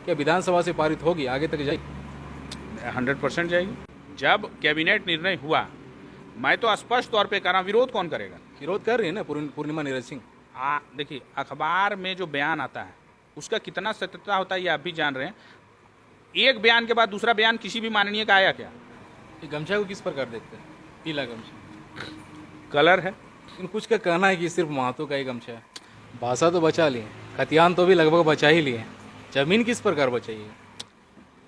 क्या विधानसभा से पारित होगी, आगे तक जाएगी? 100% जाएगी। जब कैबिनेट निर्णय हुआ, मैं तो स्पष्ट तौर पे कर रहा हूं, विरोध कौन करेगा? विरोध कर रही है ना पूर्णिमा नीरज सिंह। देखिए, अखबार में जो बयान आता है उसका कितना सत्यता होता है ये आप भी जान रहे हैं। एक बयान के बाद दूसरा बयान किसी भी माननीय का आया क्या? ये गमछा को किस प्रकार देखते हैं? पीला गमछा कलर है। कुछ का कहना है कि सिर्फ महतो का ही गमछा है। भाषा तो बचा लिए, खतियान तो भी लगभग बचा ही लिए, जमीन किस प्रकार बचाइए?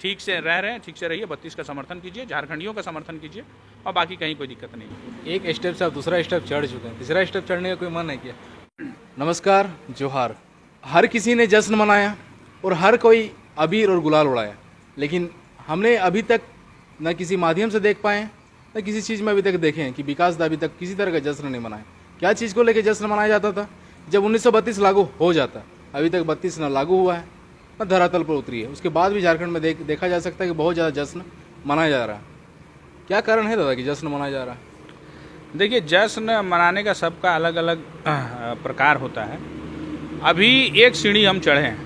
ठीक से रह रहे हैं, ठीक से रहिए, 32 का समर्थन कीजिए, झारखंडियों का समर्थन कीजिए, और बाकी कहीं कोई दिक्कत नहीं। एक स्टेप से आप दूसरा स्टेप चढ़ चुके हैं, तीसरा स्टेप चढ़ने का कोई मन है क्या? नमस्कार, जोहार। हर किसी ने जश्न मनाया और हर कोई अबीर और गुलाल उड़ाया, लेकिन हमने अभी तक न किसी माध्यम से देख पाए न किसी चीज़ में अभी तक देखे हैं कि विकास दा अभी तक किसी तरह का जश्न नहीं मनाया। क्या चीज़ को लेकर जश्न मनाया जाता था? जब 1932 लागू हो जाता, अभी तक 32 न लागू हुआ है न धरातल पर उतरी है। उसके बाद भी झारखंड में देखा जा सकता है कि बहुत ज़्यादा जश्न मनाया जा रहा है। क्या कारण है दादा कि जश्न मनाया जा रहा है? देखिए, जश्न मनाने का सबका अलग अलग प्रकार होता है। अभी एक सीढ़ी हम चढ़े हैं,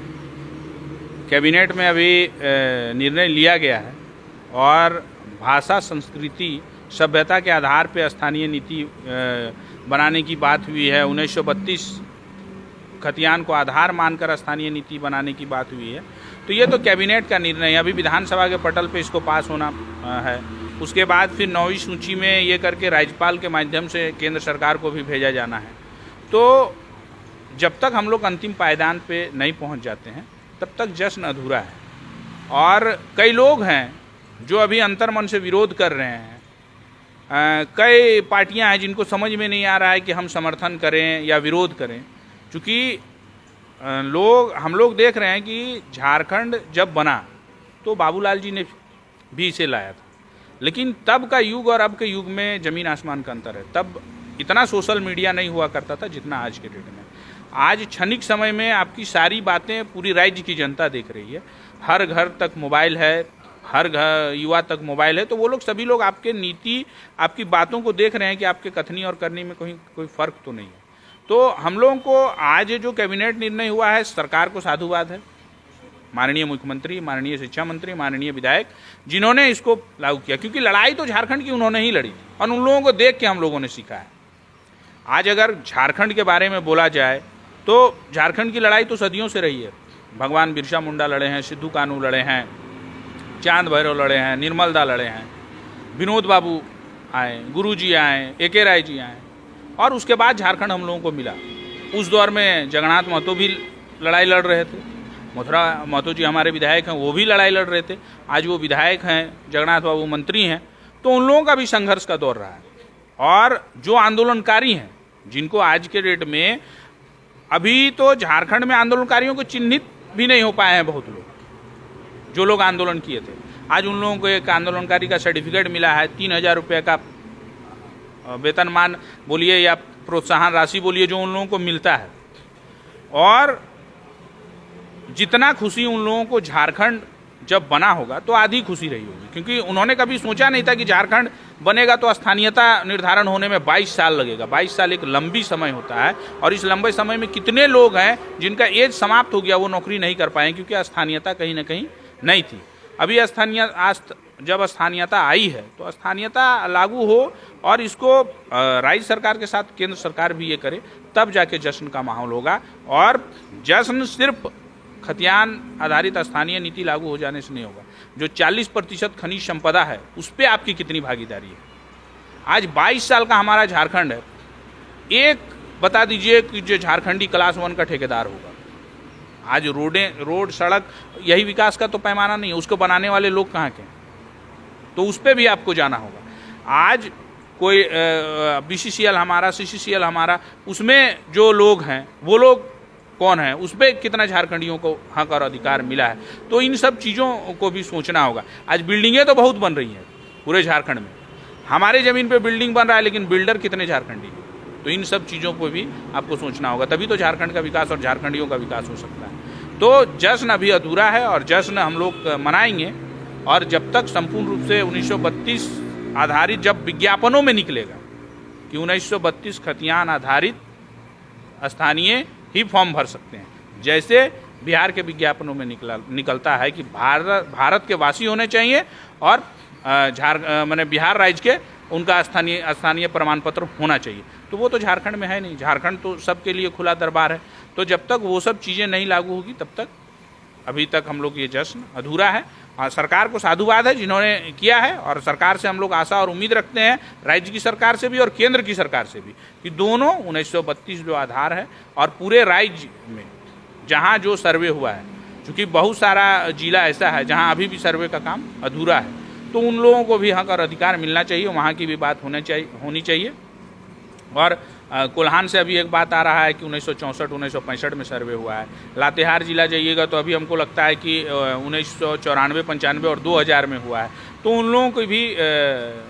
कैबिनेट में अभी निर्णय लिया गया है और भाषा, संस्कृति, सभ्यता के आधार पर स्थानीय नीति बनाने की बात हुई है। 1932 खतियान को आधार मानकर स्थानीय नीति बनाने की बात हुई है। तो ये तो कैबिनेट का निर्णय है, अभी विधानसभा के पटल पे इसको पास होना है। उसके बाद फिर 9वीं सूची में ये करके राज्यपाल के माध्यम से केंद्र सरकार को भी भेजा जाना है। तो जब तक हम लोग अंतिम पायदान पे नहीं पहुंच जाते हैं तब तक जश्न अधूरा है। और कई लोग हैं जो अभी अंतर्मन से विरोध कर रहे हैं। कई पार्टियां हैं जिनको समझ में नहीं आ रहा है कि हम समर्थन करें या विरोध करें, क्योंकि हम लोग देख रहे हैं कि झारखंड जब बना तो बाबूलाल जी ने भी इसे लाया था, लेकिन तब का युग और अब के युग में ज़मीन आसमान का अंतर है। तब इतना सोशल मीडिया नहीं हुआ करता था जितना आज के डेट में। आज क्षणिक समय में आपकी सारी बातें पूरी राज्य की जनता देख रही है। हर घर तक मोबाइल है, हर घर युवा तक मोबाइल है, तो वो लोग सभी लोग आपके नीति, आपकी बातों को देख रहे हैं कि आपके कथनी और करनी में कोई फ़र्क तो नहीं है। तो हम लोगों को आज जो कैबिनेट निर्णय हुआ है, सरकार को साधुवाद है, माननीय मुख्यमंत्री, माननीय शिक्षा मंत्री, माननीय विधायक जिन्होंने इसको लागू किया, क्योंकि लड़ाई तो झारखंड की उन्होंने ही लड़ी और उन लोगों को देख के हम लोगों ने सीखा है। आज अगर झारखंड के बारे में बोला जाए तो झारखंड की लड़ाई तो सदियों से रही है। भगवान बिरसा मुंडा लड़े हैं, सिद्धू कानू लड़े हैं, चांद भैरव लड़े हैं, निर्मल दा लड़े हैं, विनोद बाबू आए, गुरु जी आए, AK राय जी आए, और उसके बाद झारखंड हम लोगों को मिला। उस दौर में जगन्नाथ महतो भी लड़ाई लड़ रहे थे, मथुरा महतो जी हमारे विधायक हैं, वो भी लड़ाई लड़ रहे थे। आज वो विधायक हैं, जगन्नाथ बाबू मंत्री हैं, तो उन लोगों का भी संघर्ष का दौर रहा है। और जो आंदोलनकारी हैं, जिनको आज के डेट में अभी तो झारखंड में आंदोलनकारियों को चिन्हित भी नहीं हो पाए हैं बहुत लोग, जो लोग आंदोलन किए थे। आज उन लोगों को एक आंदोलनकारी का सर्टिफिकेट मिला है, 3000 रुपये का वेतनमान बोलिए या प्रोत्साहन राशि बोलिए, जो उन लोगों को मिलता है। और जितना खुशी उन लोगों को झारखंड जब बना होगा तो आधी खुशी रही होगी, क्योंकि उन्होंने कभी सोचा नहीं था कि झारखंड बनेगा तो स्थानीयता निर्धारण होने में 22 साल लगेगा। 22 साल एक लंबी समय होता है, और इस लंबे समय में कितने लोग हैं जिनका एज समाप्त हो गया, वो नौकरी नहीं कर पाए क्योंकि स्थानीयता कहीं ना कहीं नहीं थी। अभी जब स्थानीयता आई है तो स्थानीयता लागू हो और इसको राज्य सरकार के साथ केंद्र सरकार भी ये करे, तब जाके जश्न का माहौल होगा। और जश्न सिर्फ खतियान आधारित स्थानीय नीति लागू हो जाने से नहीं होगा। जो 40% खनिज संपदा है उस पर आपकी कितनी भागीदारी है? आज 22 साल का हमारा झारखंड है, एक बता दीजिए कि जो झारखंडी क्लास 1 का ठेकेदार होगा। आज रोड सड़क यही विकास का तो पैमाना नहीं है, उसको बनाने वाले लोग कहाँ के? तो उस पर भी आपको जाना होगा। आज कोई BCCL हमारा, CCCL हमारा, उसमें जो लोग हैं वो लोग कौन है, उस पर कितना झारखंडियों को हक और अधिकार मिला है? तो इन सब चीज़ों को भी सोचना होगा। आज बिल्डिंगें तो बहुत बन रही हैं पूरे झारखंड में, हमारे ज़मीन पे बिल्डिंग बन रहा है, लेकिन बिल्डर कितने झारखंडी हैं? तो इन सब चीज़ों को भी आपको सोचना होगा, तभी तो झारखंड का विकास और झारखंडियों का विकास हो सकता है। तो जश्न अभी अधूरा है और जश्न हम लोग मनाएंगे, और जब तक संपूर्ण रूप से 1932 आधारित जब विज्ञापनों में निकलेगा कि 1932 खतियान आधारित स्थानीय ही फॉर्म भर सकते हैं, जैसे बिहार के विज्ञापनों में निकलता है कि भारत के वासी होने चाहिए और मैंने बिहार राज्य के उनका स्थानीय प्रमाण पत्र होना चाहिए। तो वो तो झारखंड में है नहीं, झारखंड तो सबके लिए खुला दरबार है। तो जब तक वो सब चीज़ें नहीं लागू होगी तब तक अभी तक हम लोग ये जश्न अधूरा है। और सरकार को साधुवाद है जिन्होंने किया है, और सरकार से हम लोग आशा और उम्मीद रखते हैं, राज्य की सरकार से भी और केंद्र की सरकार से भी, कि दोनों 1932 जो आधार है और पूरे राज्य में जहाँ जो सर्वे हुआ है, क्योंकि बहुत सारा जिला ऐसा है जहाँ अभी भी सर्वे का काम अधूरा है, तो उन लोगों को भी हक और अधिकार मिलना चाहिए, वहाँ की भी बात होनी चाहिए। और कोल्हान से अभी एक बात आ रहा है कि 1964-1965 में सर्वे हुआ है। लातेहार जिला जाइएगा तो अभी हमको लगता है कि 1994-95 और 2000 में हुआ है। तो उन लोगों को भी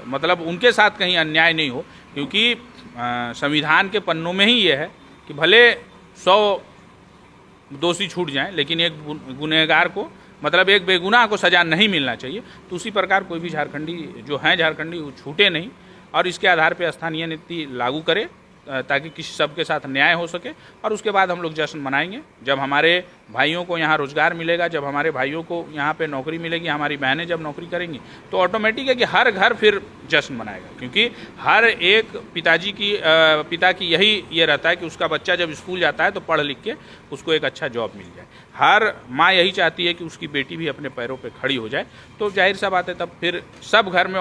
मतलब उनके साथ कहीं अन्याय नहीं हो, क्योंकि संविधान के पन्नों में ही ये है कि भले 100 दोषी छूट जाएं, लेकिन एक गुनहगार को, मतलब एक बेगुनाह को सज़ा नहीं मिलना चाहिए। तो उसी प्रकार कोई भी झारखंडी जो हैं झारखंडी वो छूटे नहीं और इसके आधार पर स्थानीय नीति लागू करे, ताकि किसी सबके साथ न्याय हो सके। और उसके बाद हम लोग जश्न मनाएंगे जब हमारे भाइयों को यहाँ रोजगार मिलेगा, जब हमारे भाइयों को यहाँ पे नौकरी मिलेगी, हमारी बहनें जब नौकरी करेंगी, तो ऑटोमेटिक है कि हर घर फिर जश्न मनाएगा। क्योंकि हर एक पिता की यही ये रहता है कि उसका बच्चा जब स्कूल जाता है तो पढ़ लिख के उसको एक अच्छा जॉब मिल जाए। हर माँ यही चाहती है कि उसकी बेटी भी अपने पैरों पर खड़ी हो जाए। तो जाहिर सा बात है तब फिर सब घर में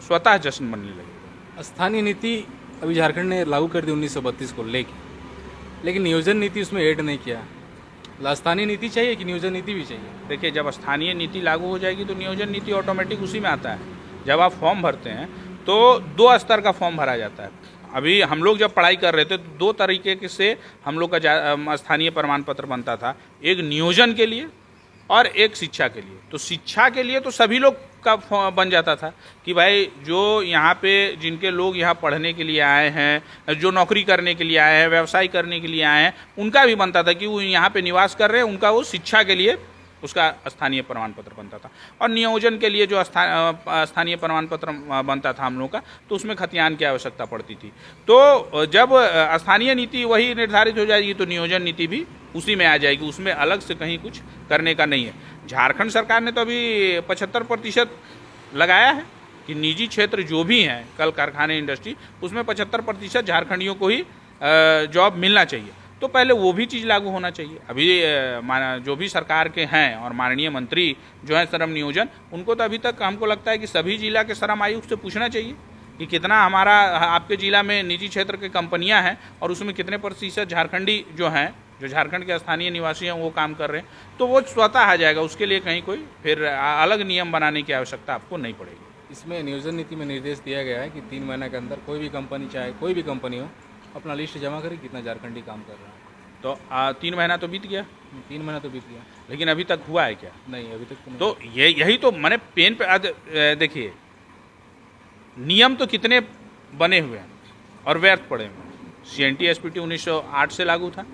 स्वतः जश्न मनने लगेगा। स्थानीय नीति अभी झारखंड ने लागू कर दी 1932 को लेकिन नियोजन नीति उसमें ऐड नहीं किया। स्थानीय नीति चाहिए कि नियोजन नीति भी चाहिए? देखिए, जब स्थानीय नीति लागू हो जाएगी तो नियोजन नीति ऑटोमेटिक उसी में आता है। जब आप फॉर्म भरते हैं तो 2 स्तर का फॉर्म भरा जाता है। अभी हम लोग जब पढ़ाई कर रहे थे तो 2 तरीके से हम लोग का स्थानीय प्रमाण पत्र बनता था, एक नियोजन के लिए और एक शिक्षा के लिए। तो शिक्षा के लिए तो सभी लोग का बन जाता था कि भाई जो यहाँ पे जिनके लोग यहाँ पढ़ने के लिए आए हैं, जो नौकरी करने के लिए आए हैं, व्यवसाय करने के लिए आए हैं, उनका भी बनता था कि वो यहाँ पे निवास कर रहे हैं, उनका वो शिक्षा के लिए उसका स्थानीय प्रमाण पत्र बनता था। और नियोजन के लिए जो स्थानीय प्रमाण पत्र बनता था हम लोग का, तो उसमें खतियान की आवश्यकता पड़ती थी। तो जब स्थानीय नीति वही निर्धारित हो जाएगी तो नियोजन नीति भी उसी में आ जाएगी, उसमें अलग से कहीं कुछ करने का नहीं है। झारखंड सरकार ने तो अभी 75% लगाया है कि निजी क्षेत्र जो भी हैं, कल कारखाने, इंडस्ट्री, उसमें 75% झारखंडियों को ही जॉब मिलना चाहिए। तो पहले वो भी चीज़ लागू होना चाहिए। अभी जो भी सरकार के हैं और माननीय मंत्री जो हैं श्रम नियोजन, उनको तो अभी तक हमको लगता है कि सभी जिला के श्रम आयुक्त से पूछना चाहिए कि कितना हमारा आपके ज़िला में निजी क्षेत्र की कंपनियां हैं और उसमें कितने % झारखंडी जो हैं, जो झारखंड के स्थानीय निवासी हैं, वो काम कर रहे हैं। तो वो स्वतः आ जाएगा, उसके लिए कहीं कोई फिर अलग नियम बनाने की आवश्यकता आपको नहीं पड़ेगी। इसमें नियोजन नीति में निर्देश दिया गया है कि 3 महीने के अंदर कोई भी कंपनी, चाहे कोई भी कंपनी हो, अपना लिस्ट जमा करे कितना झारखंडी काम कर रहा है। तो 3 महीना तो बीत गया। 3 महीना तो बीत गया, लेकिन अभी तक हुआ है क्या? नहीं, अभी तक नहीं। तो यही तो मैंने पेन पे देखिए, नियम तो कितने बने हुए हैं और व्यर्थ पड़े हुए हैं। CNT SPT 1908 से लागू था,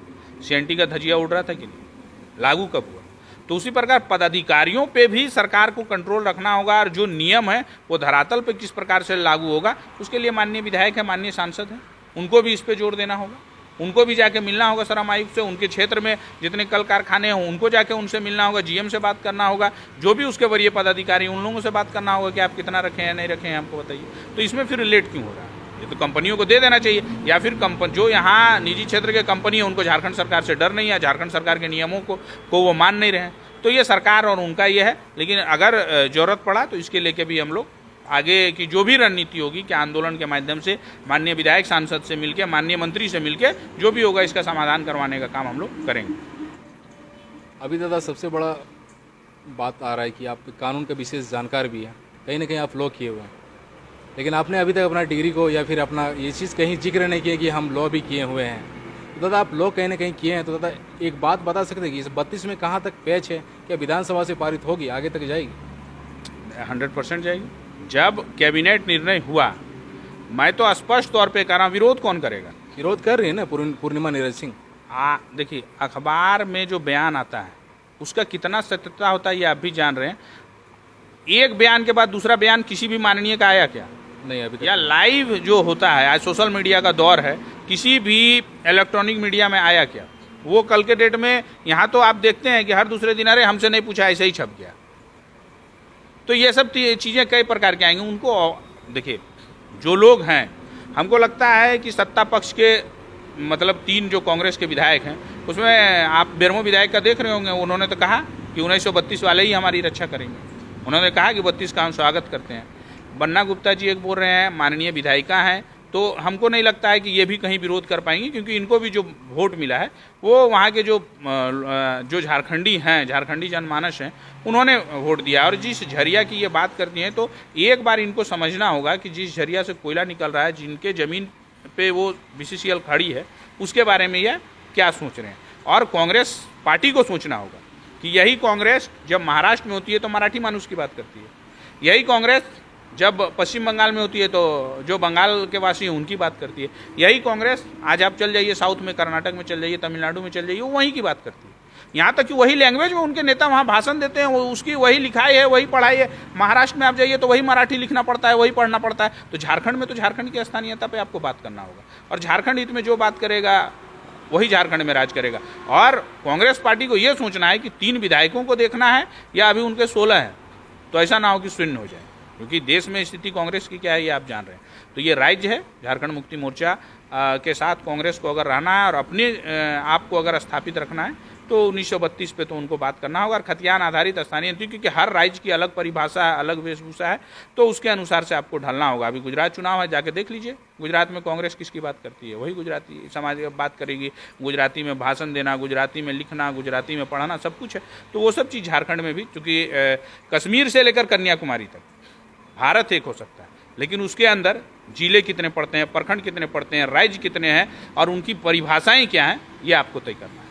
CNT का धजिया उड़ रहा था कि नहीं, लागू कब हुआ? तो उसी प्रकार पदाधिकारियों पे भी सरकार को कंट्रोल रखना होगा, और जो नियम है वो धरातल पे किस प्रकार से लागू होगा, उसके लिए माननीय विधायक है, माननीय सांसद हैं, उनको भी इस पे जोर देना होगा। उनको भी जाके मिलना होगा श्रम आयुक्त से, उनके क्षेत्र में जितने कल कारखाने हों उनको जाके उनसे मिलना होगा, GM से बात करना होगा, जो भी उसके वरीय पदाधिकारी उन लोगों से बात करना होगा कि आप कितना रखें या नहीं रखें, हमको बताइए। तो इसमें फिर लेट क्यों हो रहा है? ये तो कंपनियों को दे देना चाहिए, या फिर जो यहाँ निजी क्षेत्र के कंपनी है उनको झारखंड सरकार से डर नहीं है, झारखंड सरकार के नियमों को वो मान नहीं रहे हैं। तो ये सरकार और उनका ये है, लेकिन अगर ज़रूरत पड़ा तो इसके लेके भी हम लोग आगे की जो भी रणनीति होगी कि आंदोलन के माध्यम से माननीय विधायक सांसद से मिलकर, माननीय मंत्री से मिलकर जो भी होगा इसका समाधान करवाने का काम हम लोग करेंगे। अभी दादा सबसे बड़ा बात आ रहा है कि आप कानून के विशेष जानकार भी हैं, कहीं ना कहीं आप लॉ किए हुए हैं, लेकिन आपने अभी तक अपना डिग्री को या फिर अपना ये चीज़ कहीं जिक्र नहीं किया कि हम लॉ भी किए हुए हैं। तो दादा आप लॉ कहीं ना कहीं किए हैं, तो दादा एक बात बता सकते हैं कि इस 32 में कहाँ तक पैच है? क्या विधानसभा से पारित होगी, आगे तक जाएगी? 100% जाएगी। जब कैबिनेट निर्णय हुआ, मैं तो स्पष्ट तौर पे कह रहा हूँ, विरोध कौन करेगा? विरोध कर रही है ना पूर्णिमा नीरज सिंह। देखिए, अखबार में जो बयान आता है उसका कितना सत्यता होता है ये आप भी जान रहे हैं। एक बयान के बाद दूसरा बयान किसी भी माननीय का आया क्या? नहीं, अभी तक। या लाइव जो होता है, आज सोशल मीडिया का दौर है, किसी भी इलेक्ट्रॉनिक मीडिया में आया क्या? वो कल के डेट में यहाँ तो आप देखते हैं कि हर दूसरे दिन अरे हमसे नहीं पूछा ऐसे ही छप गया। तो ये सब चीज़ें कई प्रकार की आएंगी। उनको देखिए, जो लोग हैं, हमको लगता है कि सत्ता पक्ष के मतलब 3 जो कांग्रेस के विधायक हैं, उसमें आप बेरमो विधायक का देख रहे होंगे, उन्होंने तो कहा कि 1932 वाले ही हमारी रक्षा करेंगे। उन्होंने कहा कि 32 का हम स्वागत करते हैं। बन्ना गुप्ता जी एक बोल रहे हैं, माननीय विधायिका हैं, तो हमको नहीं लगता है कि ये भी कहीं विरोध कर पाएंगी, क्योंकि इनको भी जो वोट मिला है वो वहाँ के जो झारखंडी हैं, झारखंडी जनमानस हैं, उन्होंने वोट दिया। और जिस झरिया की ये बात करती हैं, तो एक बार इनको समझना होगा कि जिस झरिया से कोयला निकल रहा है, जिनके ज़मीन पे वो बीसीसीएल खड़ी है, उसके बारे में यह क्या सोच रहे हैं। और कांग्रेस पार्टी को सोचना होगा कि यही कांग्रेस जब महाराष्ट्र में होती है तो मराठी मानुस की बात करती है, यही कांग्रेस जब पश्चिम बंगाल में होती है तो जो बंगाल के वासी हैं उनकी बात करती है, यही कांग्रेस आज आप चल जाइए साउथ में, कर्नाटक में चल जाइए, तमिलनाडु में चल जाइए, वो वहीं की बात करती है। यहाँ तक कि वही लैंग्वेज में उनके नेता वहाँ भाषण देते हैं, वो उसकी वही लिखाई है, वही पढ़ाई है। महाराष्ट्र में आप जाइए तो वही मराठी लिखना पड़ता है, वही पढ़ना पड़ता है। तो झारखंड में तो झारखंड की स्थानीयता पे आपको बात करना होगा, और झारखंड हित में जो बात करेगा वही झारखंड में राज करेगा। और कांग्रेस पार्टी को ये सोचना है कि 3 विधायकों को देखना है या अभी उनके 16 हैं, तो ऐसा ना हो कि शून्य हो जाए, क्योंकि देश में स्थिति कांग्रेस की क्या है ये आप जान रहे हैं। तो ये राज्य है, झारखंड मुक्ति मोर्चा के साथ कांग्रेस को अगर रहना है और अपने आप को अगर स्थापित रखना है तो 1932 पे तो उनको बात करना होगा। और खतियान आधारित स्थानीय, क्योंकि हर राज्य की अलग परिभाषा है, अलग वेशभूषा है, तो उसके अनुसार से आपको ढलना होगा। अभी गुजरात चुनाव है, जाके देख लीजिए गुजरात में कांग्रेस किसकी बात करती है, वही गुजराती समाज की बात करेगी। गुजराती में भाषण देना, गुजराती में लिखना, गुजराती में पढ़ना, सब कुछ है। तो वो सब चीज़ झारखंड में भी, चूँकि कश्मीर से लेकर कन्याकुमारी तक भारत एक हो सकता है, लेकिन उसके अंदर जिले कितने पड़ते हैं, प्रखंड कितने पड़ते हैं, राज्य कितने हैं और उनकी परिभाषाएं क्या हैं, ये आपको तय करना है।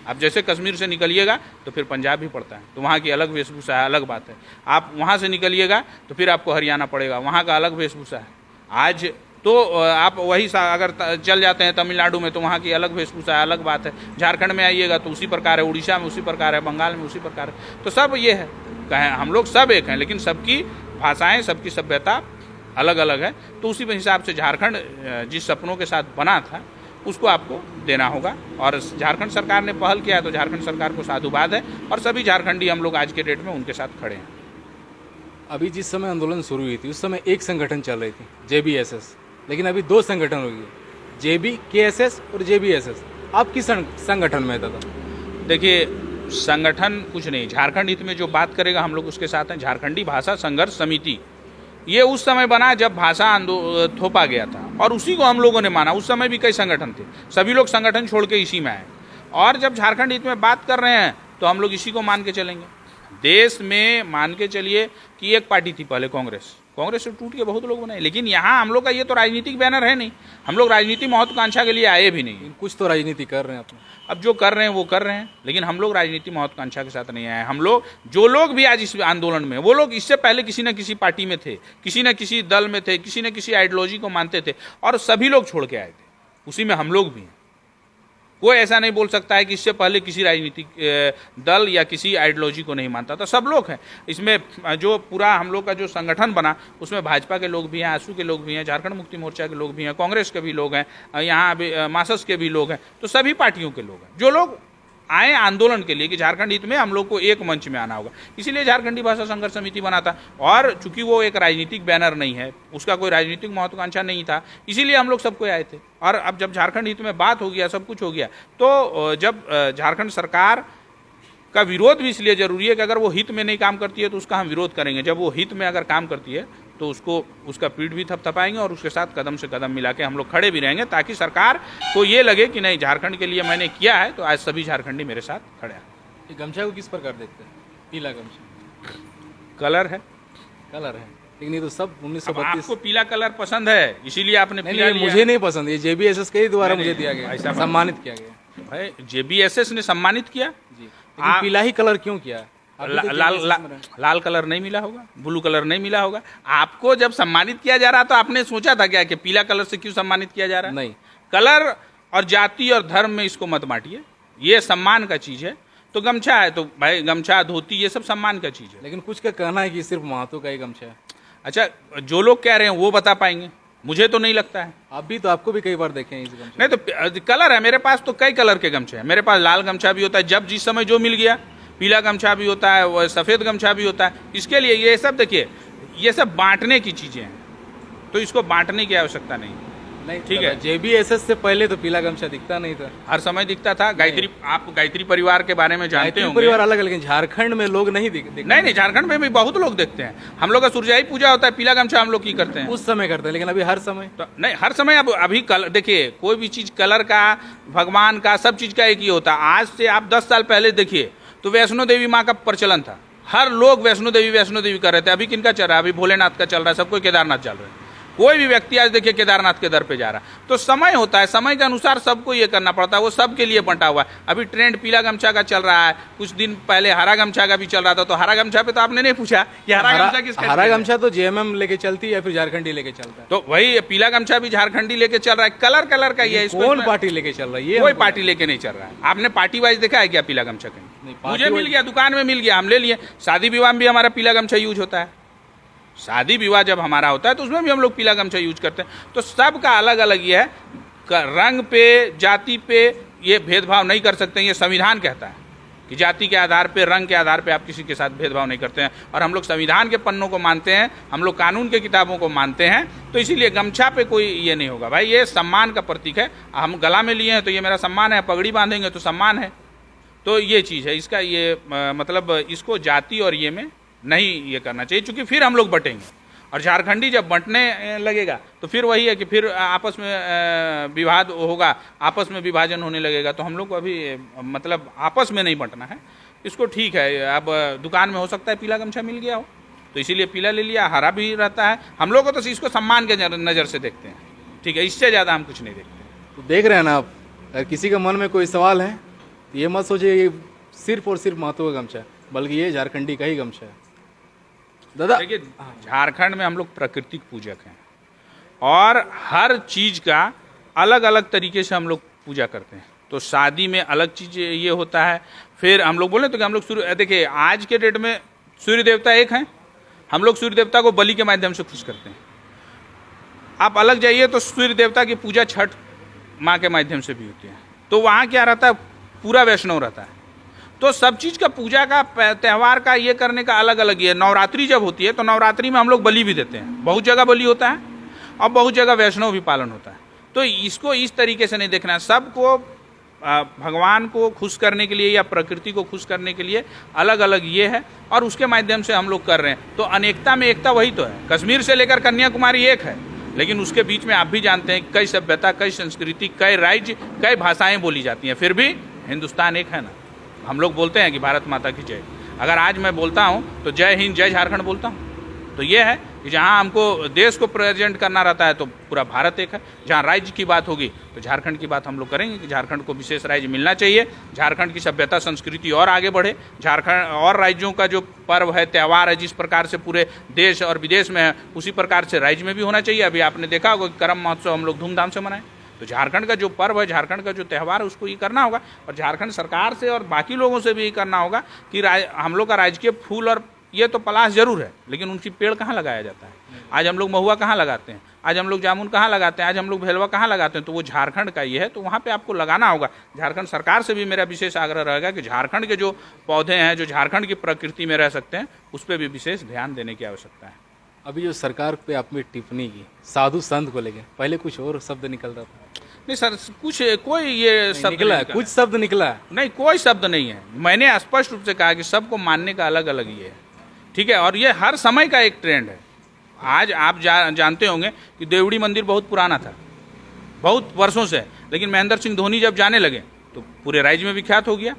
आप जैसे कश्मीर से निकलिएगा तो फिर पंजाब भी पड़ता है, तो वहाँ की अलग वेशभूषा है, अलग बात है। आप वहाँ से निकलिएगा तो फिर आपको हरियाणा पड़ेगा, वहाँ का अलग वेशभूषा है। आज तो आप वही अगर चल जाते हैं तमिलनाडु में तो वहाँ की अलग वेशभूषा है, अलग बात है। झारखंड में आइएगा तो उसी प्रकार है, उड़ीसा में उसी प्रकार है, बंगाल में उसी प्रकार है। तो सब ये है, कहें हम लोग सब एक हैं, लेकिन सबकी भाषाएं, सबकी सभ्यता अलग अलग है। तो उसी हिसाब से झारखंड जिस सपनों के साथ बना था उसको आपको देना होगा। और झारखंड सरकार ने पहल किया है तो झारखंड सरकार को साधुवाद है, और सभी झारखंडी हम लोग आज के डेट में उनके साथ खड़े हैं। अभी जिस समय आंदोलन शुरू हुई थी उस समय एक संगठन चल रही थी, JBSS, लेकिन अभी 2 संगठन हो गए, JBKSS और JBSS। आप किस संगठन में था? देखिए, संगठन कुछ नहीं, झारखंड हित में जो बात करेगा हम लोग उसके साथ हैं। झारखंडी भाषा संघर्ष समिति ये उस समय बना जब भाषा थोपा गया था, और उसी को हम लोगों ने माना। उस समय भी कई संगठन थे, सभी लोग संगठन छोड़ के इसी में आए। और जब झारखंड हित में बात कर रहे हैं तो हम लोग इसी को मान के चलेंगे। देश में मान के चलिए कि एक पार्टी थी पहले कांग्रेस, कांग्रेस से टूट के बहुत लोग बनाए, लेकिन यहाँ हम लोग का ये तो राजनीतिक बैनर है नहीं, हम लोग राजनीति महत्वाकांक्षा के लिए आए भी नहीं। कुछ तो राजनीति कर रहे हैं अपने, अब जो कर रहे हैं वो कर रहे हैं, लेकिन हम लोग राजनीति महत्वाकांक्षा के साथ नहीं आए। हम लोग, जो लोग भी आज इस आंदोलन में, वो लोग इससे पहले किसी न किसी पार्टी में थे, किसी न किसी दल में थे, किसी न किसी आइडियोलॉजी को मानते थे, और सभी लोग छोड़ के आए थे, उसी में हम लोग भी हैं। कोई ऐसा नहीं बोल सकता है कि इससे पहले किसी राजनीतिक दल या किसी आइडियोलॉजी को नहीं मानता था, सब लोग हैं इसमें। जो पूरा हम लोग का जो संगठन बना उसमें भाजपा के लोग भी हैं, आसू के लोग भी हैं, झारखंड मुक्ति मोर्चा के लोग भी हैं, कांग्रेस के भी लोग हैं, यहाँ अभी मार्क्सिस्ट के भी लोग हैं। तो सभी पार्टियों के लोग हैं जो लोग आए आंदोलन के लिए कि झारखंड हित में हम लोग को एक मंच में आना होगा। इसीलिए झारखंडी भाषा संघर्ष समिति बना था। और चूंकि वो एक राजनीतिक बैनर नहीं है, उसका कोई राजनीतिक महत्वाकांक्षा नहीं था, इसीलिए हम लोग सबको आए थे। और अब जब झारखंड हित में बात हो गया, सब कुछ हो गया, तो जब झारखंड सरकार का विरोध भी इसलिए जरूरी है कि अगर वो हित में नहीं काम करती है तो उसका हम विरोध करेंगे। जब वो हित में अगर काम करती है तो उसका पीठ भी थपथपाएंगे और उसके साथ कदम से कदम मिला के हम लोग खड़े भी रहेंगे, ताकि सरकार को ये लगे कि नहीं, झारखंड के लिए मैंने किया है तो आज सभी झारखंडी मेरे साथ खड़े हैं। ये गमछा को किस प्रकार देखते हैं? पीला गमछा कलर है, लेकिन ये तो सब 1932। आपको पीला कलर पसंद है इसीलिए आपने पीला लिया। मुझे नहीं पसंद, ये JBSS के ही द्वारा मुझे दिया गया, सम्मानित किया गया भाई। JBSS ने सम्मानित किया जी, लेकिन पीला ही कलर क्यों किया? लाल कलर नहीं मिला होगा, ब्लू कलर नहीं मिला होगा। आपको जब सम्मानित किया जा रहा तो आपने सोचा था क्या कि पीला कलर से क्यों सम्मानित किया जा रहा है? नहीं, कलर और जाति और धर्म में इसको मत बांटिए, ये सम्मान का चीज है। तो गमछा है तो भाई गमछा, धोती, ये सब सम्मान का चीज है। लेकिन कुछ का कहना है कि सिर्फ महतो का ही गमछा है। अच्छा, जो लोग कह रहे हैं वो बता पाएंगे, मुझे तो नहीं लगता है। अभी तो आपको भी कई बार देखे हैं इस गमछे। नहीं तो कलर है मेरे पास, तो कई कलर के गमछे हैं मेरे पास। लाल गमछा भी होता है, जब जिस समय जो मिल गया। पीला गमछा भी होता है, वो सफ़ेद गमछा भी होता है। इसके लिए ये सब देखिए, ये सब बांटने की चीज़ें हैं, तो इसको बांटने की आवश्यकता नहीं। नहीं ठीक है। JBSS से पहले तो पीला गमछा दिखता नहीं था। हर समय दिखता था। गायत्री, आप गायत्री परिवार के बारे में जानते गायत्री होंगे। परिवार अलग, लेकिन झारखंड में लोग नहीं दिखते। नहीं, झारखंड में भी बहुत लोग देखते हैं। हम लोग का सुरजाई पूजा होता है, पीला गमछा हम लोग की करते हैं। उस समय करते हैं, लेकिन अभी हर समय तो नहीं, हर समय। अब अभी देखिए, कोई भी चीज़ कलर का, भगवान का, सब चीज़ का एक ही होता है। आज से आप 10 साल पहले देखिए तो वैष्णो देवी माँ का प्रचलन था। हर लोग वैष्णो देवी कर रहे थे। अभी किनका चल रहा है? अभी भोलेनाथ का चल रहा है, सबको केदारनाथ चल रहा है। कोई भी व्यक्ति आज देखिए केदारनाथ के दर पे जा रहा है। तो समय होता है, समय के अनुसार सबको ये करना पड़ता है, वो सबके लिए बंटा हुआ है। अभी ट्रेंड पीला गमछा का चल रहा है, कुछ दिन पहले हरा गमछा का भी चल रहा था। तो हरा गमछा पे तो आपने नहीं पूछा कि हरा गमछा किसका? हरा गमछा तो JMM लेके चलती है या फिर झारखंडी लेके चलता है। तो वही पीला गमछा भी झारखंडी लेके चल रहा है। कलर का ये है। कौन पार्टी लेके चल रहा है? ये कोई पार्टी लेके नहीं चल रहा है। आपने पार्टी वाइज देखा है क्या पीला गमछा? कहीं मुझे मिल गया, दुकान में मिल गया, हम ले लिए। शादी विवाह में भी हमारा पीला गमछा यूज होता है। शादी विवाह जब हमारा होता है तो उसमें भी हम लोग पीला गमछा यूज करते हैं। तो सबका अलग अलग ये है। रंग पे, जाति पे ये भेदभाव नहीं कर सकते। ये संविधान कहता है कि जाति के आधार पे, रंग के आधार पे आप किसी के साथ भेदभाव नहीं करते हैं। और हम लोग संविधान के पन्नों को मानते हैं, हम लोग कानून के किताबों को मानते हैं। तो इसीलिए गमछा पे कोई ये नहीं होगा। भाई ये सम्मान का प्रतीक है। हम गला में लिए हैं तो ये मेरा सम्मान है, पगड़ी बांधेंगे तो सम्मान है। तो ये चीज़ है इसका। ये मतलब इसको जाति और ये में नहीं ये करना चाहिए, क्योंकि फिर हम लोग बटेंगे। और झारखंडी जब बंटने लगेगा तो फिर वही है कि फिर आपस में विवाद होगा, आपस में विभाजन होने लगेगा। तो हम लोग को अभी मतलब आपस में नहीं बंटना है इसको। ठीक है, अब दुकान में हो सकता है पीला गमछा मिल गया हो तो इसीलिए पीला ले लिया, हरा भी रहता है। हम लोग को तो इसको सम्मान के नज़र से देखते हैं। ठीक है, इससे ज़्यादा हम कुछ नहीं देखते। तो देख रहे हैं ना आप, अगर किसी का मन में कोई सवाल है तो ये मत सोचिए ये सिर्फ और सिर्फ महतो का गमछा है, बल्कि ये झारखंडी का ही गमछा है। दादा देखिए, झारखंड में हम लोग प्राकृतिक पूजक हैं और हर चीज़ का अलग अलग तरीके से हम लोग पूजा करते हैं। तो शादी में अलग चीज़ ये होता है। फिर हम लोग बोले तो कि हम लोग सूर्य, देखिए आज के डेट में सूर्य देवता एक हैं, हम लोग सूर्य देवता को बलि के माध्यम से खुश करते हैं। आप अलग जाइए तो सूर्य देवता की पूजा छठ माँ के माध्यम से भी होती है। तो वहाँ क्या रहता है, पूरा वैष्णव रहता है। तो सब चीज़ का पूजा का, त्यौहार का ये करने का अलग अलग ये। नवरात्रि जब होती है तो नवरात्रि में हम लोग बलि भी देते हैं। बहुत जगह बलि होता है और बहुत जगह वैष्णव भी पालन होता है। तो इसको इस तरीके से नहीं देखना है। सबको भगवान को खुश करने के लिए या प्रकृति को खुश करने के लिए अलग अलग ये है और उसके माध्यम से हम लोग कर रहे हैं। तो अनेकता में एकता वही तो है। कश्मीर से लेकर कन्याकुमारी एक है, लेकिन उसके बीच में आप भी जानते हैं कई सभ्यता, कई संस्कृति, कई राज्य, कई भाषाएं बोली जाती हैं, फिर भी हिंदुस्तान एक है ना। हम लोग बोलते हैं कि भारत माता की जय। अगर आज मैं बोलता हूँ तो जय हिंद, जय झारखंड बोलता हूँ। तो ये है कि जहाँ हमको देश को प्रेजेंट करना रहता है तो पूरा भारत एक है। जहाँ राज्य की बात होगी तो झारखंड की बात हम लोग करेंगे कि झारखंड को विशेष राज्य मिलना चाहिए। झारखंड की सभ्यता, संस्कृति और आगे बढ़े। झारखंड और राज्यों का जो पर्व है, त्यौहार है, जिस प्रकार से पूरे देश और विदेश में है, उसी प्रकार से राज्य में भी होना चाहिए। अभी आपने देखा होगा कि करम महोत्सव हम लोग धूमधाम से मनाएं। तो झारखंड का जो पर्व है, झारखंड का जो त्यौहार है, उसको ये करना होगा। और झारखंड सरकार से और बाकी लोगों से भी ये करना होगा कि हम लोग का राजकीय फूल और ये तो पलाश जरूर है, लेकिन उनकी पेड़ कहाँ लगाया जाता है। आज हम लोग महुआ कहाँ लगाते हैं, आज हम लोग जामुन कहाँ लगाते हैं, आज हम लोग भेलवा कहाँ लगाते हैं। तो वो झारखंड का ये है, तो वहाँ पे आपको लगाना होगा। झारखंड सरकार से भी मेरा विशेष आग्रह रहेगा कि झारखंड के जो पौधे हैं, जो झारखंड की प्रकृति में रह सकते हैं, उस पर भी विशेष ध्यान देने की आवश्यकता है। अभी जो सरकार पे आपने टिप्पणी की साधु संत को लेकर, पहले कुछ और शब्द निकल रहा था। नहीं सर, कुछ कोई ये शब्द निकला है, कुछ शब्द निकला है। नहीं, कोई शब्द नहीं है। मैंने स्पष्ट रूप से कहा कि सबको मानने का अलग अलग ये है। ठीक है, और ये हर समय का एक ट्रेंड है। आज आप जानते होंगे कि देवड़ी मंदिर बहुत पुराना था, बहुत वर्षों से, लेकिन महेंद्र सिंह धोनी जब जाने लगे तो पूरे राज्य में विख्यात हो गया।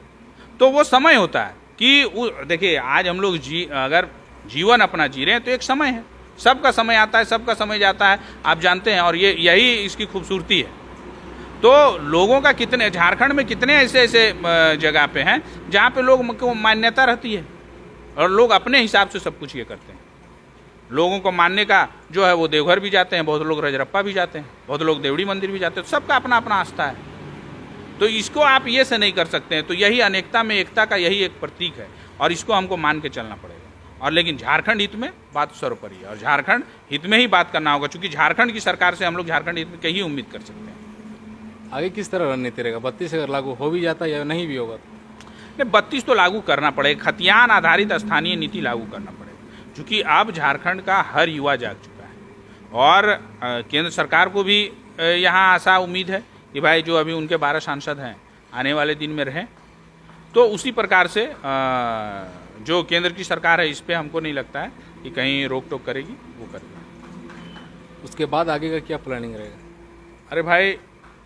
तो वो समय होता है कि देखिए, आज हम लोग अगर जीवन अपना जी रहे हैं तो एक समय है, सबका समय आता है, सबका समय जाता है, आप जानते हैं। और ये यही इसकी खूबसूरती है। तो लोगों का कितने, झारखंड में कितने ऐसे जगह पे हैं जहाँ पे लोग को मान्यता रहती है और लोग अपने हिसाब से सब कुछ ये करते हैं। लोगों को मानने का जो है वो देवघर भी जाते हैं, बहुत लोग रजरप्पा भी जाते हैं, बहुत लोग देवड़ी मंदिर भी जाते हैं। सबका अपना अपना आस्था है। तो इसको आप ये से नहीं कर सकते हैं। तो यही अनेकता में एकता का यही एक प्रतीक है और इसको हमको मान के चलना पड़ेगा। और लेकिन झारखंड हित में बात सर्वोपरि है और झारखंड हित में ही बात करना होगा, क्योंकि झारखंड की सरकार से हम लोग झारखंड हित में कहीं उम्मीद कर सकते हैं। आगे किस तरह रणनीति रहेगा? 32 अगर लागू हो भी जाता है या नहीं भी होगा नहीं, 32 तो लागू करना पड़ेगा, खतियान आधारित स्थानीय नीति लागू करना पड़ेगा, क्योंकि अब झारखंड का हर युवा जाग चुका है और केंद्र सरकार को भी यहाँ आशा उम्मीद है कि भाई जो अभी उनके 12 सांसद हैं आने वाले दिन में रहें। तो उसी प्रकार से जो केंद्र की सरकार है इस पे हमको नहीं लगता है कि कहीं रोक टोक करेगी, वो करेगा। उसके बाद आगे का क्या प्लानिंग रहेगा? अरे भाई,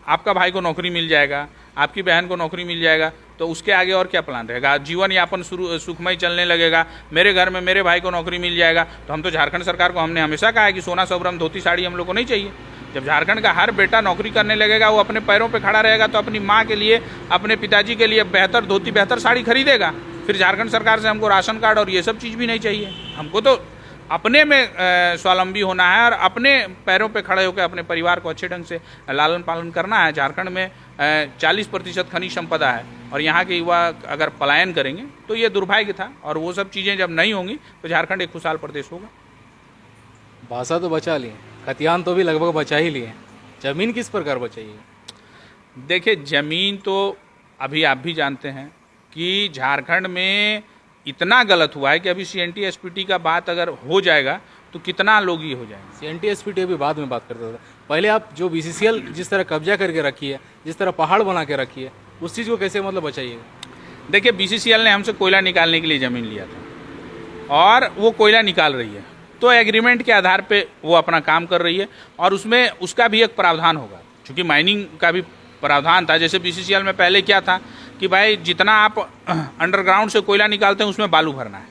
आपका भाई को नौकरी मिल जाएगा, आपकी बहन को नौकरी मिल जाएगा, तो उसके आगे और क्या प्लान रहेगा? जीवन यापन सुखमय चलने लगेगा। मेरे घर में मेरे भाई को नौकरी मिल जाएगा, तो हम तो झारखंड सरकार को हमने हमेशा कहा है कि सोना सोबरम धोती साड़ी हम लोग को नहीं चाहिए। जब झारखंड का हर बेटा नौकरी करने लगेगा, वो अपने पैरों पे खड़ा रहेगा, तो अपनी माँ के लिए, अपने पिताजी के लिए बेहतर धोती बेहतर साड़ी खरीदेगा। फिर झारखंड सरकार से हमको राशन कार्ड और ये सब चीज़ भी नहीं चाहिए। हमको तो अपने में स्वावलंबी होना है और अपने पैरों पे खड़े होकर अपने परिवार को अच्छे ढंग से लालन पालन करना है। झारखंड में 40% खनिज संपदा है और यहाँ के युवा अगर पलायन करेंगे तो ये दुर्भाग्य था, और वो सब चीज़ें जब नहीं होंगी तो झारखंड एक खुशहाल प्रदेश होगा। भाषा तो बचा लिए, खतियान तो भी लगभग बचा ही लिए, जमीन किस प्रकार बचाइए? देखिए, ज़मीन तो अभी आप भी जानते हैं कि झारखंड में इतना गलत हुआ है कि अभी CNT SPT का बात अगर हो जाएगा तो कितना लोग ही हो जाएंगे। CNT SPT अभी बाद में बात करता था, पहले आप जो BCCL जिस तरह कब्जा करके रखी है, जिस तरह पहाड़ बना के रखी है, उस चीज़ को कैसे मतलब बचाइएगा? देखिए, BCCL ने हमसे कोयला निकालने के लिए ज़मीन लिया था और वो कोयला निकाल रही है, तो एग्रीमेंट के आधार पे वो अपना काम कर रही है और उसमें उसका भी एक प्रावधान होगा, क्योंकि माइनिंग का भी प्रावधान था। जैसे BCCL में पहले क्या था कि भाई जितना आप अंडरग्राउंड से कोयला निकालते हैं उसमें बालू भरना है,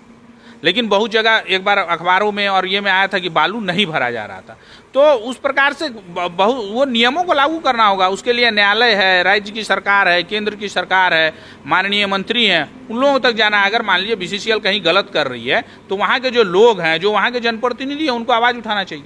लेकिन बहुत जगह एक बार अखबारों में और ये में आया था कि बालू नहीं भरा जा रहा था। तो उस प्रकार से बहुत वो नियमों को लागू करना होगा, उसके लिए न्यायालय है, राज्य की सरकार है, केंद्र की सरकार है, माननीय मंत्री हैं, उन लोगों तक जाना है। अगर मान लीजिए BCCL कहीं गलत कर रही है तो वहाँ के जो लोग हैं, जो वहाँ के जनप्रतिनिधि हैं, उनको आवाज़ उठाना चाहिए,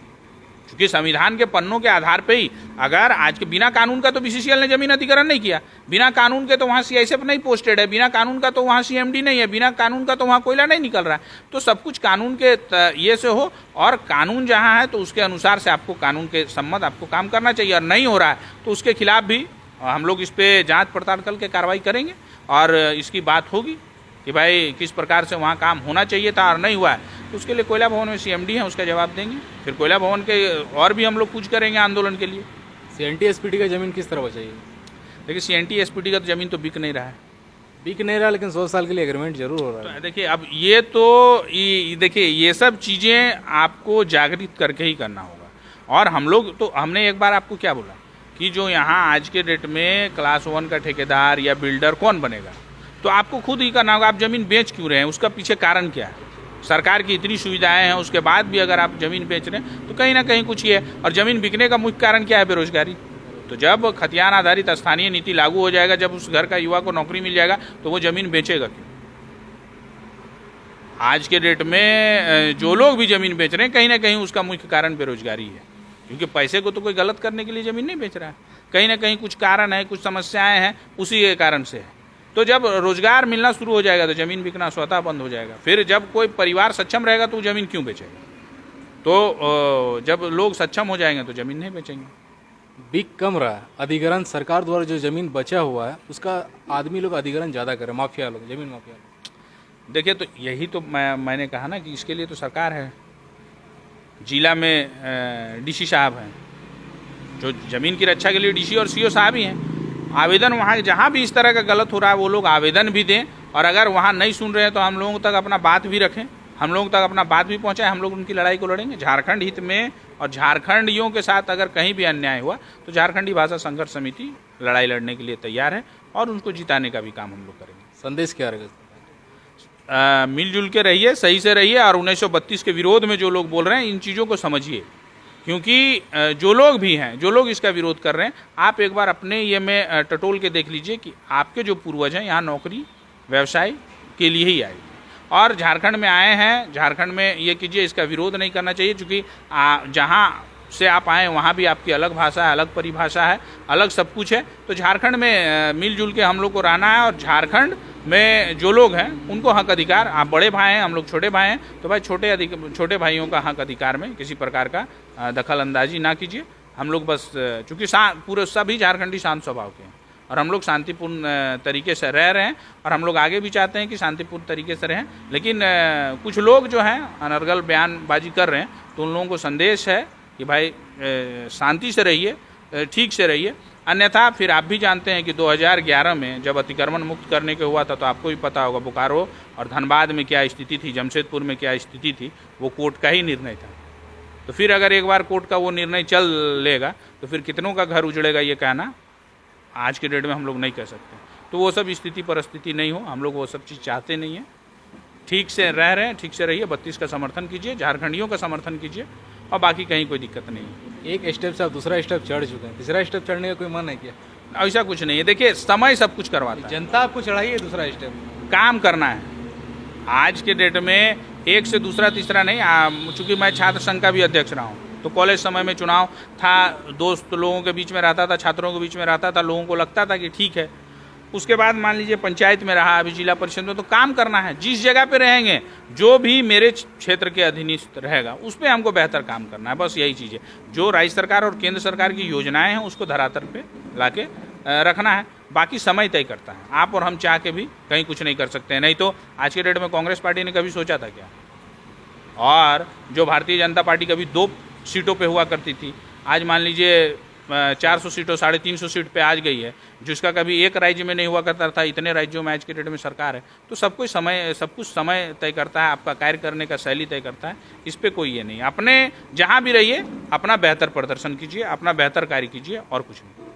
क्योंकि संविधान के पन्नों के आधार पे ही अगर आज के बिना कानून का तो BCCL ने जमीन अधिग्रहण नहीं किया, बिना कानून के तो वहाँ CISF नहीं पोस्टेड है, बिना कानून का तो वहाँ CMD नहीं है, बिना कानून का तो वहाँ कोयला नहीं निकल रहा है। तो सब कुछ कानून के ये से हो, और कानून जहाँ है तो उसके अनुसार से आपको कानून के सम्मत आपको काम करना चाहिए, और नहीं हो रहा है तो उसके खिलाफ भी हम लोग इस पर जाँच पड़ताल करके कार्रवाई करेंगे और इसकी बात होगी कि भाई किस प्रकार से वहाँ काम होना चाहिए था और नहीं हुआ है। तो उसके लिए कोयला भवन में CMD हैं, उसका जवाब देंगे। फिर कोयला भवन के और भी हम लोग कुछ करेंगे आंदोलन के लिए। CNT SPT का ज़मीन किस तरह बचाइए? देखिए, CNT SPT का तो ज़मीन तो बिक नहीं रहा है, बिक नहीं रहा, लेकिन 100 साल के लिए एग्रीमेंट जरूर हो रहा है। तो देखिए, अब ये तो देखिए ये सब चीज़ें आपको जागृत करके ही करना होगा। और हम लोग तो हमने एक बार आपको क्या बोला कि जो यहाँ आज के डेट में क्लास 1 का ठेकेदार या बिल्डर कौन बनेगा, तो आपको खुद ही करना होगा। आप ज़मीन बेच क्यों रहे हैं, उसका पीछे कारण क्या है? सरकार की इतनी सुविधाएं हैं, उसके बाद भी अगर आप ज़मीन बेच रहे हैं तो कहीं ना कहीं कुछ ही है। और ज़मीन बिकने का मुख्य कारण क्या है? बेरोजगारी। तो जब खतियान आधारित स्थानीय नीति लागू हो जाएगा, जब उस घर का युवा को नौकरी मिल जाएगा, तो वो ज़मीन बेचेगा क्यों? आज के डेट में जो लोग भी ज़मीन बेच रहे हैं, कहीं ना कहीं उसका मुख्य कारण बेरोजगारी है, क्योंकि पैसे को तो कोई गलत करने के लिए ज़मीन नहीं बेच रहा है, कहीं ना कहीं कुछ कारण है, कुछ समस्याएं हैं, उसी के कारण से है। तो जब रोजगार मिलना शुरू हो जाएगा तो ज़मीन बिकना स्वतः बंद हो जाएगा। फिर जब कोई परिवार सक्षम रहेगा तो ज़मीन क्यों बेचेगा? तो जब लोग सक्षम हो जाएंगे तो ज़मीन नहीं बेचेंगे। बिक कम रहा है, अधिग्रहण सरकार द्वारा जो ज़मीन बचा हुआ है उसका आदमी लोग अधिग्रहण ज़्यादा करे, माफिया लोग, ज़मीन माफिया लोग। देखिए, तो यही तो मैंने कहा ना कि इसके लिए तो सरकार है। जिला में DC साहब हैं, जो ज़मीन की रक्षा के लिए DC और CO साहब ही हैं। आवेदन वहाँ जहाँ भी इस तरह का गलत हो रहा है वो लोग आवेदन भी दें, और अगर वहाँ नहीं सुन रहे हैं तो हम लोगों तक अपना बात भी रखें, हम लोगों तक अपना बात भी पहुँचाएं, हम लोग उनकी लड़ाई को लड़ेंगे झारखंड हित में। और झारखंडियों के साथ अगर कहीं भी अन्याय हुआ तो झारखंडी भाषा संघर्ष समिति लड़ाई लड़ने के लिए तैयार है और उनको जिताने का भी काम हम लोग करेंगे। संदेश क्या रहेगा? मिलजुल के रहिए, सही से रहिए, और 1932 के विरोध में जो लोग बोल रहे हैं इन चीज़ों को समझिए, क्योंकि जो लोग भी हैं, जो लोग इसका विरोध कर रहे हैं, आप एक बार अपने ये में टटोल के देख लीजिए कि आपके जो पूर्वज हैं यहाँ नौकरी व्यवसाय के लिए ही आए और झारखंड में आए हैं। झारखंड में ये कीजिए, इसका विरोध नहीं करना चाहिए, क्योंकि जहाँ से आप आए वहाँ भी आपकी अलग भाषा है, अलग परिभाषा है, अलग सब कुछ है। तो झारखंड में मिलजुल के हम लोग को रहना है और झारखंड में जो लोग हैं उनको हक अधिकार, आप बड़े भाई हैं, हम लोग छोटे भाई हैं, तो भाई छोटे भाइयों का हक अधिकार में किसी प्रकार का दखल अंदाजी ना कीजिए। हम लोग बस चूँकि पूरे सभी झारखंडी शांत स्वभाव के हैं और हम लोग शांतिपूर्ण तरीके से रह रहे हैं और हम लोग आगे भी चाहते हैं कि शांतिपूर्ण तरीके से रहें। लेकिन कुछ लोग जो हैं अनर्गल बयानबाजी कर रहे हैं, तो उन लोगों को संदेश है कि भाई शांति से रहिए, ठीक से रहिए, अन्यथा फिर आप भी जानते हैं कि 2011 में जब अतिक्रमण मुक्त करने के हुआ था तो आपको भी पता होगा बोकारो और धनबाद में क्या स्थिति थी, जमशेदपुर में क्या स्थिति थी, वो कोर्ट का ही निर्णय था। तो फिर अगर एक बार कोर्ट का वो निर्णय चल लेगा तो फिर कितनों का घर उजड़ेगा ये कहना आज के डेट में हम लोग नहीं कह सकते। तो वो सब स्थिति परिस्थिति नहीं हो, हम लोग वो सब चीज़ चाहते नहीं हैं। ठीक से रह रहे हैं, ठीक से रहिए, 32 का समर्थन कीजिए, झारखंडियों का समर्थन कीजिए और बाकी कहीं कोई दिक्कत नहीं है। एक स्टेप से आप दूसरा स्टेप चढ़ चुके हैं, तीसरा स्टेप चढ़ने का कोई मन है क्या? ऐसा कुछ नहीं है, देखिए समय सब कुछ करवाता है, जनता आपको चढ़ाई है दूसरा स्टेप, काम करना है। आज के डेट में एक से दूसरा तीसरा नहीं, चूँकि मैं छात्र संघ का भी अध्यक्ष रहा हूँ, तो कॉलेज समय में चुनाव था, दोस्त लोगों के बीच में रहता था, छात्रों के बीच में रहता था, लोगों को लगता था कि ठीक है। उसके बाद मान लीजिए पंचायत में रहा, अभी जिला परिषद में, तो काम करना है। जिस जगह पे रहेंगे, जो भी मेरे क्षेत्र के अधीनस्थ रहेगा उस पर हमको बेहतर काम करना है, बस यही चीज़ है। जो राज्य सरकार और केंद्र सरकार की योजनाएं हैं उसको धरातल पे लाके रखना है, बाकी समय तय करता है। आप और हम चाह के भी कहीं कुछ नहीं कर सकते हैं। नहीं तो आज के डेट में कांग्रेस पार्टी ने कभी सोचा था क्या? और जो भारतीय जनता पार्टी कभी 2 सीटों पे हुआ करती थी, आज मान लीजिए 400 सीटों 350 सीट पे आज गई है, जिसका कभी एक राज्य में नहीं हुआ करता था, इतने राज्यों में आज के डेट में सरकार है। तो सब कुछ समय तय करता है, आपका कार्य करने का शैली तय करता है, इस पर कोई ये नहीं। अपने जहाँ भी रहिए अपना बेहतर प्रदर्शन कीजिए, अपना बेहतर कार्य कीजिए और कुछ नहीं।